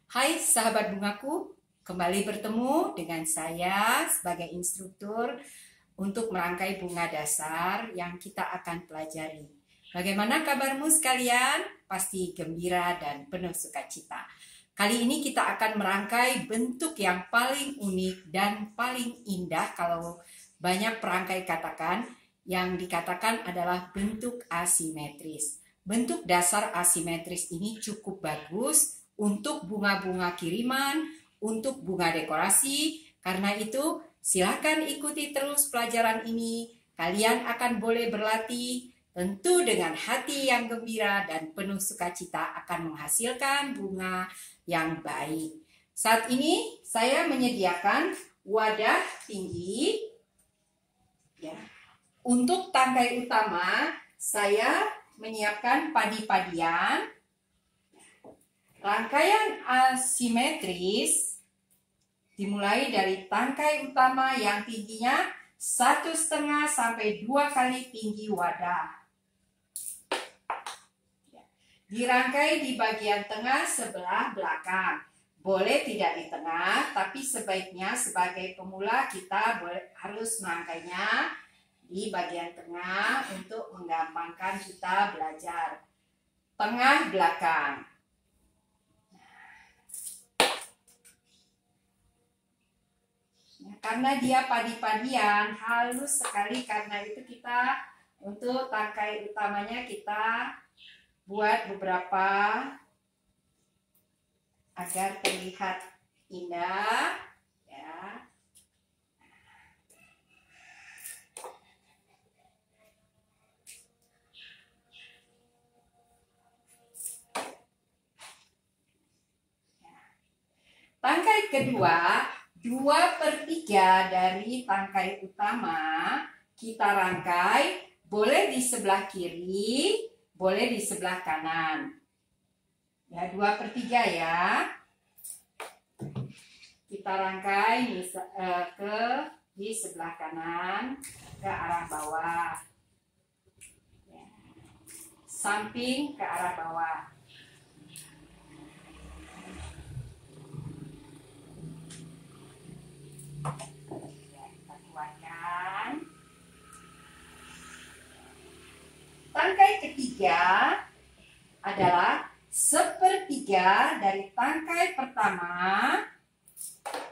Hai sahabat bungaku, kembali bertemu dengan saya sebagai instruktur untuk merangkai bunga dasar yang kita akan pelajari. Bagaimana kabarmu sekalian? Pasti gembira dan penuh sukacita. Kali ini kita akan merangkai bentuk yang paling unik dan paling indah kalau banyak perangkai katakan, yang dikatakan adalah bentuk asimetris. Bentuk dasar asimetris ini cukup bagus untuk bunga-bunga kiriman, untuk bunga dekorasi. Karena itu, silakan ikuti terus pelajaran ini. Kalian akan boleh berlatih, tentu dengan hati yang gembira dan penuh sukacita akan menghasilkan bunga yang baik. Saat ini saya menyediakan wadah tinggi. Ya. Untuk tangkai utama, saya menyiapkan padi-padian. Rangkaian asimetris dimulai dari tangkai utama yang tingginya 1,5 sampai 2 kali tinggi wadah. Dirangkai di bagian tengah sebelah belakang. Boleh tidak di tengah, tapi sebaiknya sebagai pemula kita harus merangkainya di bagian tengah untuk menggampangkan kita belajar. Tengah belakang. Karena dia padi-padian, halus sekali, karena itu kita untuk tangkai utamanya kita buat beberapa agar terlihat indah, ya. Tangkai kedua, 2/3 dari tangkai utama kita rangkai, boleh di sebelah kiri, boleh di sebelah kanan. Ya, 2/3 ya. Kita rangkai di sebelah kanan ke arah bawah. Ya. Samping ke arah bawah. Tangkai ketiga adalah 1/3 dari tangkai pertama.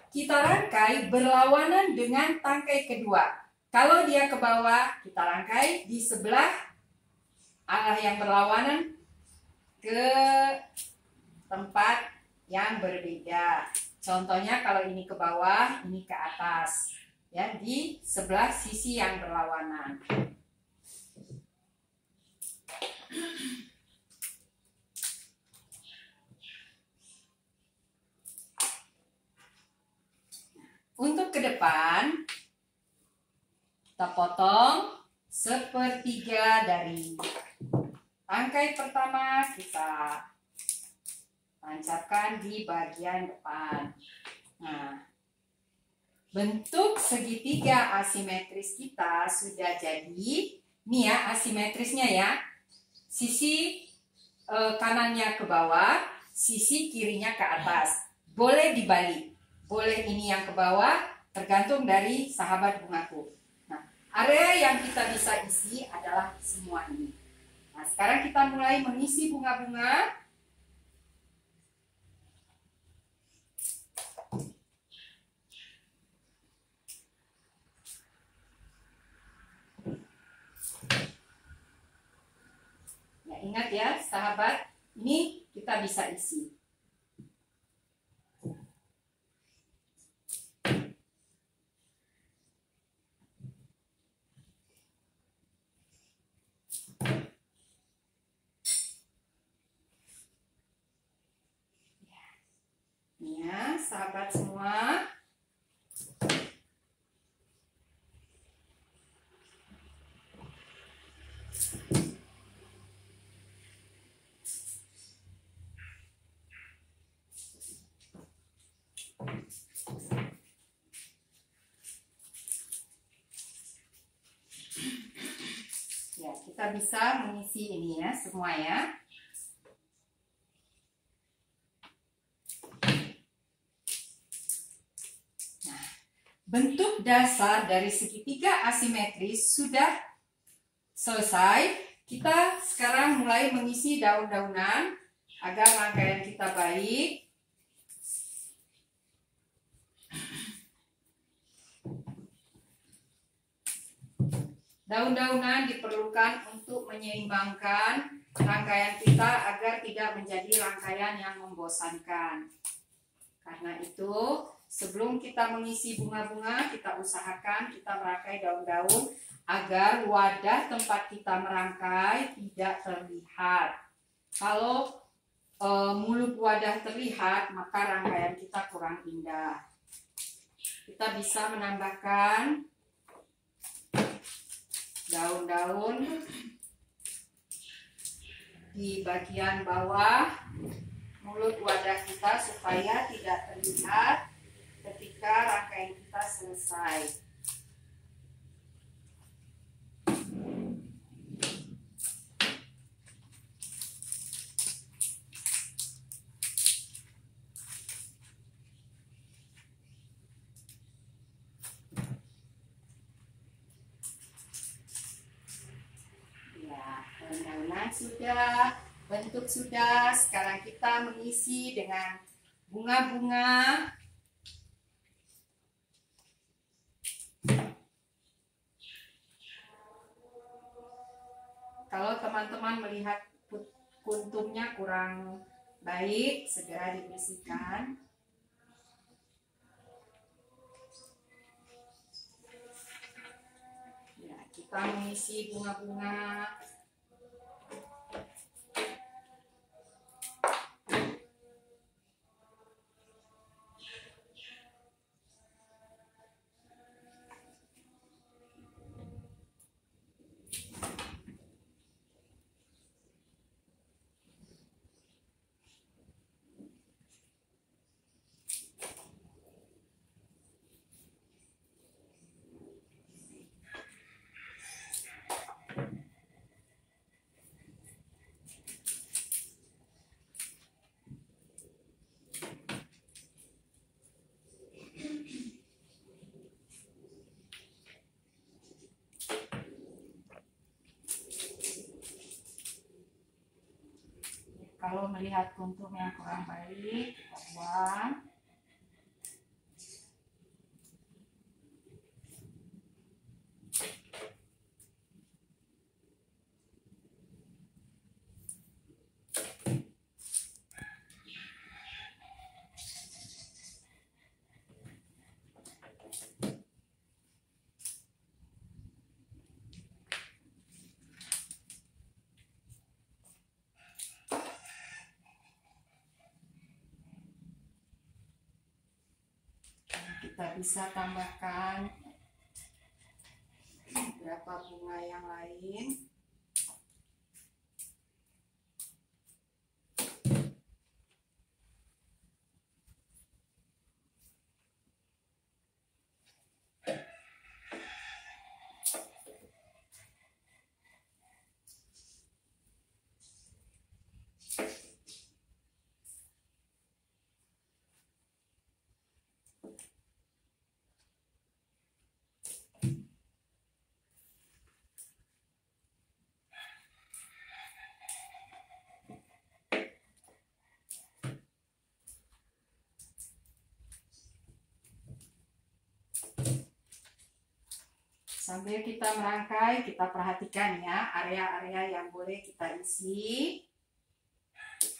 Kita rangkai berlawanan dengan tangkai kedua. Kalau dia ke bawah, kita rangkai di sebelah arah yang berlawanan ke tempat yang berbeda. Contohnya kalau ini ke bawah, ini ke atas. Ya, di sebelah sisi yang berlawanan. Untuk ke depan, kita potong 1/3 dari tangkai pertama, kita tancapkan di bagian depan. Nah, bentuk segitiga asimetris kita sudah jadi. Ini ya asimetrisnya ya. Sisi kanannya ke bawah, sisi kirinya ke atas. Boleh dibalik. Boleh ini yang ke bawah, tergantung dari sahabat bungaku. Nah, area yang kita bisa isi adalah semua ini. Nah, sekarang kita mulai mengisi bunga-bunga. Ya, ingat ya, sahabat, ini kita bisa isi. Ya, sahabat semua. Ya, kita bisa mengisi ini ya, semua ya. bentuk dasar dari segitiga asimetris sudah selesai. Kita sekarang mulai mengisi daun-daunan agar rangkaian kita baik. Daun-daunan diperlukan untuk menyeimbangkan rangkaian kita agar tidak menjadi rangkaian yang membosankan. Karena itu, sebelum kita mengisi bunga-bunga, kita usahakan kita merangkai daun-daun agar wadah tempat kita merangkai tidak terlihat. Kalau mulut wadah terlihat, maka rangkaian kita kurang indah. Kita bisa menambahkan daun-daun di bagian bawah mulut wadah kita supaya tidak terlihat ketika rangkaian kita selesai. Daun-daunan sudah, bentuk sudah. Sekarang kita mengisi dengan bunga-bunga. Kalau teman-teman melihat kuntumnya kurang baik, segera dibersihkan. Ya, kita mengisi bunga-bunga. Kalau melihat kuntum yang kurang baik, kita buang. Kita bisa tambahkan beberapa bunga yang lain. Sambil kita merangkai, kita perhatikan ya area-area yang boleh kita isi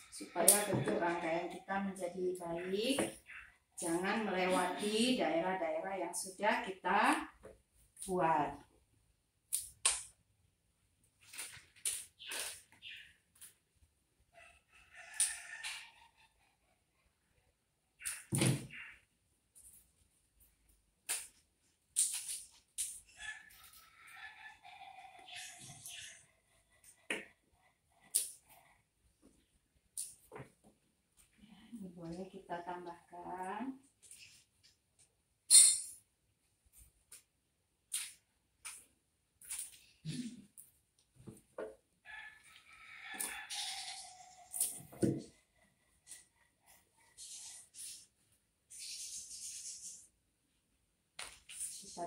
supaya bentuk rangkaian kita menjadi baik. Jangan melewati daerah-daerah yang sudah kita buat. Boleh kita tambahkan.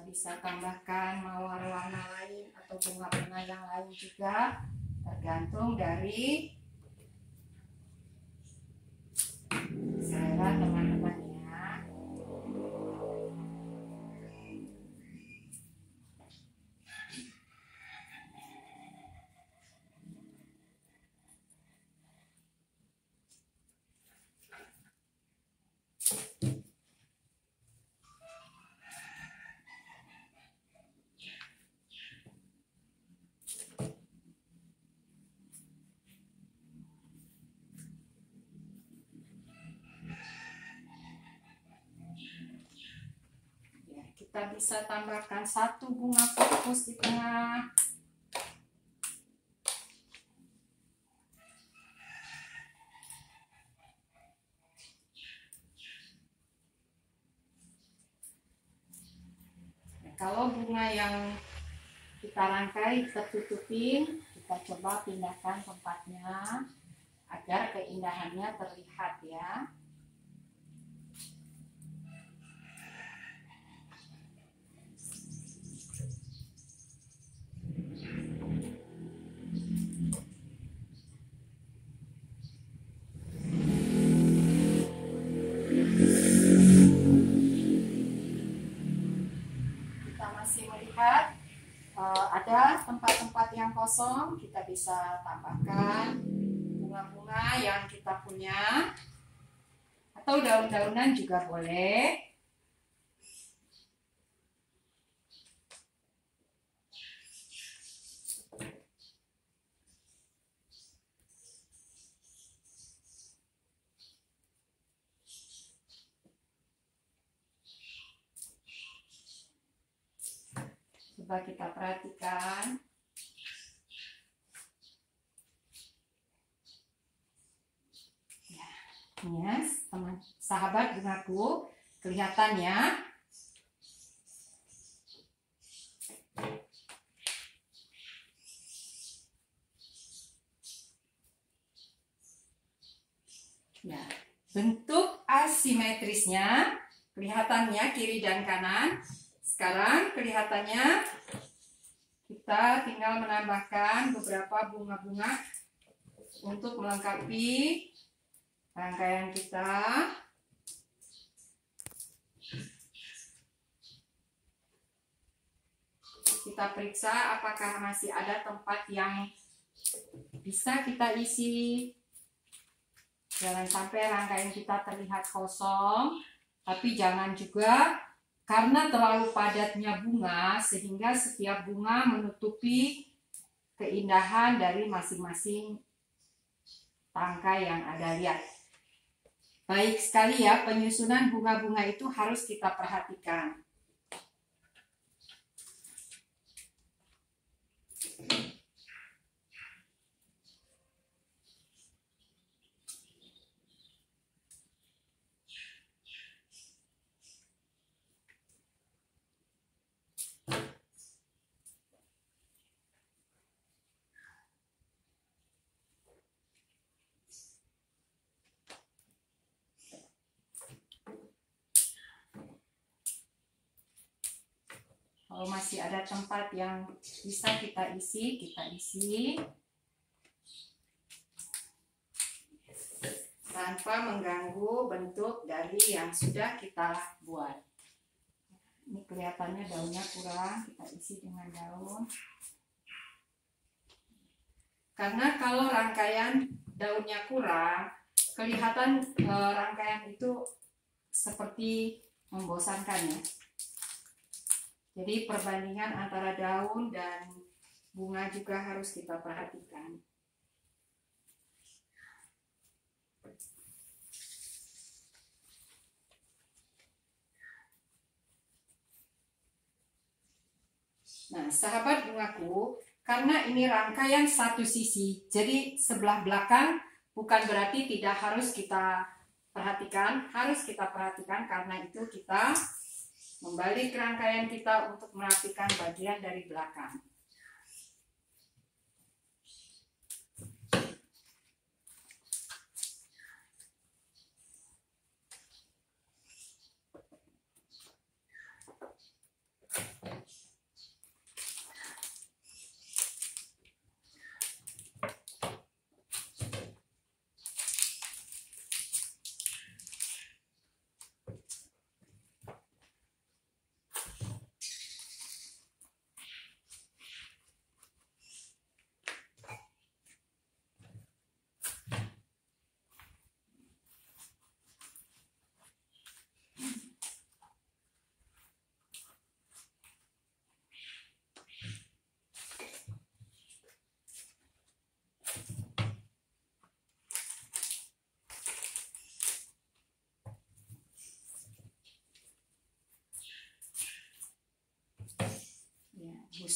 bisa tambahkan mawar warna lain atau bunga-bunga yang lain juga, tergantung dari selera teman-teman ya. Kita bisa tambahkan satu bunga fokus di tengah. Nah, kalau bunga yang kita rangkai tertutupin, kita coba pindahkan tempatnya agar keindahannya terlihat ya. Melihat ada tempat-tempat yang kosong, kita bisa tambahkan bunga-bunga yang kita punya atau daun-daunan juga boleh. Coba kita perhatikan. Ya, teman sahabat bungaku, kelihatannya ya, bentuk asimetrisnya kelihatannya kiri dan kanan. Sekarang kelihatannya kita tinggal menambahkan beberapa bunga-bunga untuk melengkapi rangkaian kita. Kita periksa apakah masih ada tempat yang bisa kita isi. Jangan sampai rangkaian kita terlihat kosong, tapi jangan juga karena terlalu padatnya bunga sehingga setiap bunga menutupi keindahan dari masing-masing tangkai yang ada. Lihat. Baik sekali ya, penyusunan bunga-bunga itu harus kita perhatikan. Kalau masih ada tempat yang bisa kita isi, kita isi tanpa mengganggu bentuk dari yang sudah kita buat. Ini kelihatannya daunnya kurang, kita isi dengan daun. Karena kalau rangkaian daunnya kurang, kelihatan rangkaian itu seperti membosankan ya. Jadi perbandingan antara daun dan bunga juga harus kita perhatikan. Nah, sahabat bungaku, karena ini rangkaian satu sisi, jadi sebelah belakang bukan berarti tidak harus kita perhatikan, harus kita perhatikan karena itu kita membalik rangkaian kita untuk merapikan bagian dari belakang.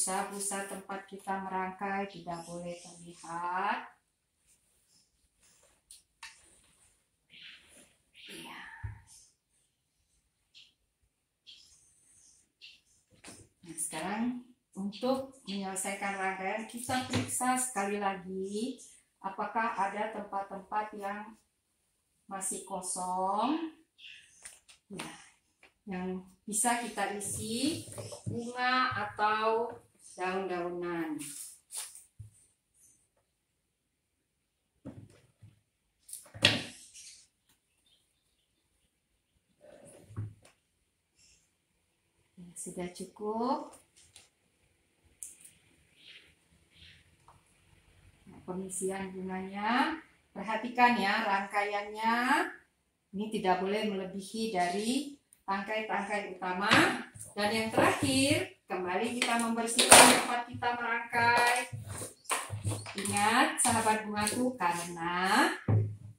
busa-busa tempat kita merangkai tidak boleh terlihat. Ya. Nah, sekarang untuk menyelesaikan rangkaian, kita periksa sekali lagi apakah ada tempat-tempat yang masih kosong. Ya, yang bisa kita isi bunga atau daun-daunan. Sudah cukup. Nah, pengisian bunganya, perhatikan ya rangkaiannya. Ini tidak boleh melebihi dari tangkai-tangkai utama. Dan yang terakhir, kembali kita membersihkan tempat kita merangkai. Ingat sahabat bungaku, karena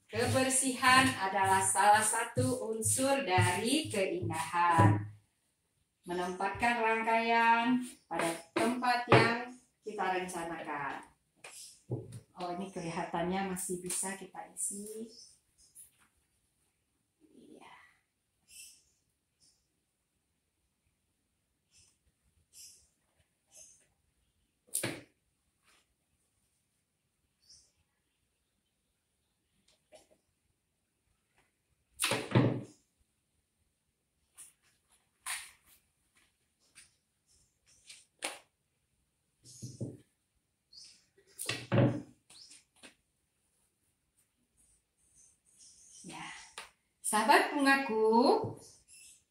kebersihan adalah salah satu unsur dari keindahan. Menempatkan rangkaian pada tempat yang kita rencanakan. Oh, ini kelihatannya masih bisa kita isi. Sahabat bungaku,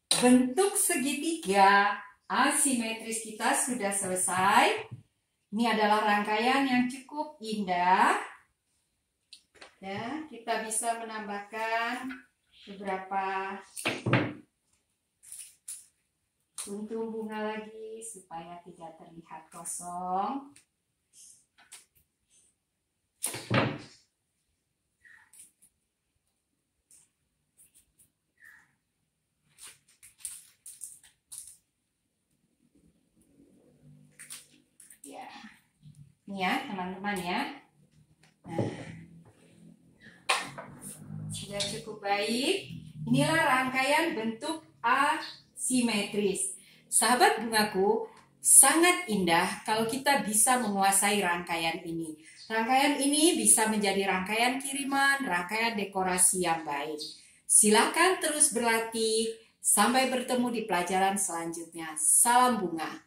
bentuk segitiga asimetris kita sudah selesai. Ini adalah rangkaian yang cukup indah. Ya, kita bisa menambahkan beberapa kuntum bunga lagi supaya tidak terlihat kosong. Ini ya teman-teman ya. Nah, sudah cukup baik. Inilah rangkaian bentuk asimetris. Sahabat bungaku, sangat indah kalau kita bisa menguasai rangkaian ini. Rangkaian ini bisa menjadi rangkaian kiriman, rangkaian dekorasi yang baik. Silakan terus berlatih. Sampai bertemu di pelajaran selanjutnya. Salam bunga.